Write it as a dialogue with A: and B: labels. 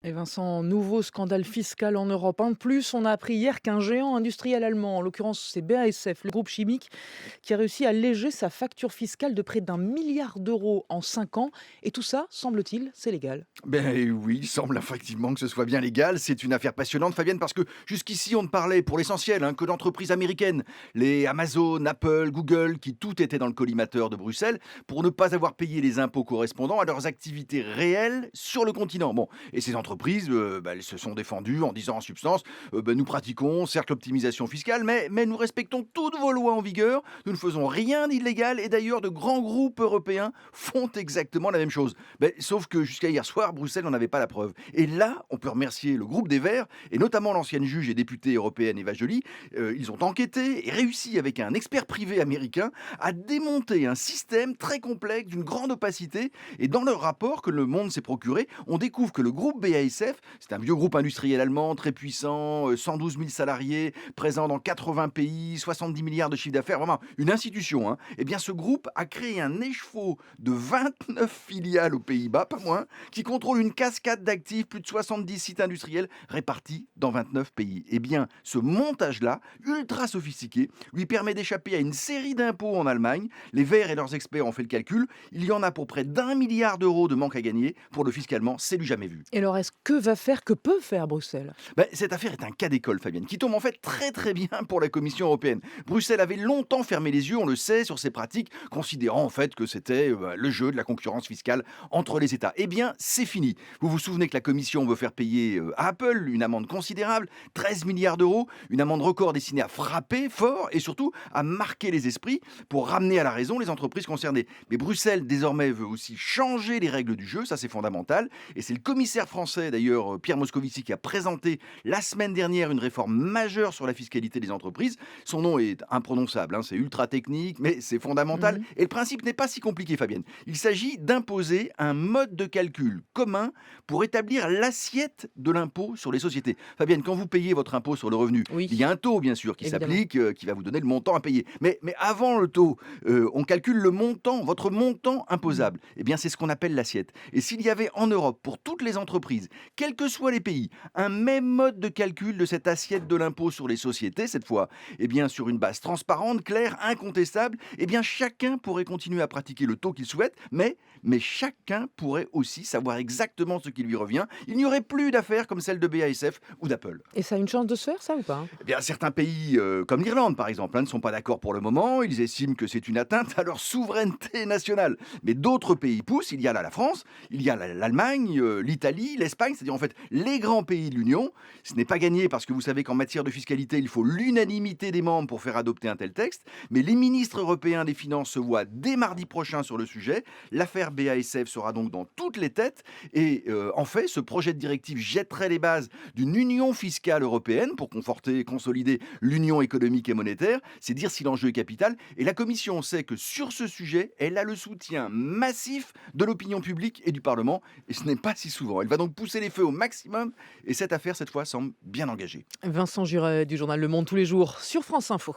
A: Et Vincent, nouveau scandale fiscal en Europe. Un de plus, on a appris hier qu'un géant industriel allemand, en l'occurrence c'est BASF, le groupe chimique, qui a réussi à alléger sa facture fiscale de près d'1 milliard d'euros en 5 ans. Et tout ça, semble-t-il, c'est légal.
B: Ben oui, il semble effectivement que ce soit bien légal. C'est une affaire passionnante, Fabienne, parce que jusqu'ici, on ne parlait pour l'essentiel que d'entreprises américaines. Les Amazon, Apple, Google, qui tout était dans le collimateur de Bruxelles, pour ne pas avoir payé les impôts correspondant à leurs activités réelles sur le continent. Bon, et ces entreprises, elles se sont défendues en disant en substance, nous pratiquons certes l'optimisation fiscale, mais nous respectons toutes vos lois en vigueur, nous ne faisons rien d'illégal, et d'ailleurs, de grands groupes européens font exactement la même chose. Sauf que jusqu'à hier soir, Bruxelles n'en avait pas la preuve. Et là, on peut remercier le groupe des Verts, et notamment l'ancienne juge et députée européenne Eva Joly. Ils ont enquêté et réussi, avec un expert privé américain, à démonter un système très complexe, d'une grande opacité. Et dans leur rapport que Le Monde s'est procuré, on découvre que le groupe BASF, c'est un vieux groupe industriel allemand, très puissant, 112 000 salariés, présent dans 80 pays, 70 milliards de chiffre d'affaires, vraiment une institution. Eh bien, ce groupe a créé un écheveau de 29 filiales aux Pays-Bas, pas moins, qui contrôle une cascade d'actifs, plus de 70 sites industriels répartis dans 29 pays. Eh bien, ce montage-là, ultra sophistiqué, lui permet d'échapper à une série d'impôts en Allemagne. Les Verts et leurs experts ont fait le calcul. Il y en a pour près d'1 milliard d'euros de manque à gagner. Pour le fiscalement, c'est du jamais vu.
A: Et alors, que peut faire Bruxelles?
B: Cette affaire est un cas d'école, Fabienne, qui tombe en fait très très bien pour la Commission européenne. Bruxelles avait longtemps fermé les yeux, on le sait, sur ces pratiques, considérant en fait que c'était le jeu de la concurrence fiscale entre les États. Eh bien, c'est fini. Vous vous souvenez que la Commission veut faire payer à Apple une amende considérable, 13 milliards d'euros, une amende record destinée à frapper fort et surtout à marquer les esprits pour ramener à la raison les entreprises concernées. Mais Bruxelles, désormais, veut aussi changer les règles du jeu, ça c'est fondamental. Et c'est le commissaire français, d'ailleurs, Pierre Moscovici, qui a présenté la semaine dernière une réforme majeure sur la fiscalité des entreprises. Son nom est imprononçable, c'est ultra technique, mais c'est fondamental.
A: Mhm.
B: Et le principe n'est pas si compliqué, Fabienne. Il s'agit d'imposer un mode de calcul commun pour établir l'assiette de l'impôt sur les sociétés. Fabienne, quand vous payez votre impôt sur le revenu, il y
A: Oui,
B: a un taux, bien sûr, qui
A: évidemment.
B: s'applique, qui va vous donner le montant à payer. Mais avant le taux, on calcule le montant, votre montant
A: Mhm.
B: imposable. Eh bien, c'est ce qu'on appelle l'assiette. Et s'il y avait en Europe, pour toutes les entreprises, quels que soient les pays, un même mode de calcul de cette assiette de l'impôt sur les sociétés, cette fois, sur une base transparente, claire, incontestable, chacun pourrait continuer à pratiquer le taux qu'il souhaite, mais chacun pourrait aussi savoir exactement ce qui lui revient. Il n'y aurait plus d'affaires comme celle de BASF ou d'Apple.
A: Et ça a une chance de se faire, ça, ou pas?
B: Certains pays, comme l'Irlande par exemple, ne sont pas d'accord pour le moment. Ils estiment que c'est une atteinte à leur souveraineté nationale. Mais d'autres pays poussent. Il y a là la France, il y a l'Allemagne, l'Italie, l'Espagne, c'est-à-dire en fait les grands pays de l'Union. Ce n'est pas gagné parce que vous savez qu'en matière de fiscalité, il faut l'unanimité des membres pour faire adopter un tel texte. Mais les ministres européens des Finances se voient dès mardi prochain sur le sujet. L'affaire BASF sera donc dans toutes les têtes. Et en fait, ce projet de directive jetterait les bases d'une union fiscale européenne pour conforter et consolider l'union économique et monétaire. C'est dire si l'enjeu est capital. Et la Commission sait que sur ce sujet, elle a le soutien massif de l'opinion publique et du Parlement. Et ce n'est pas si souvent. Elle va donc pousser les feux au maximum. Et cette affaire, cette fois, semble bien engagée.
A: Vincent Juret du journal Le Monde tous les jours sur France Info.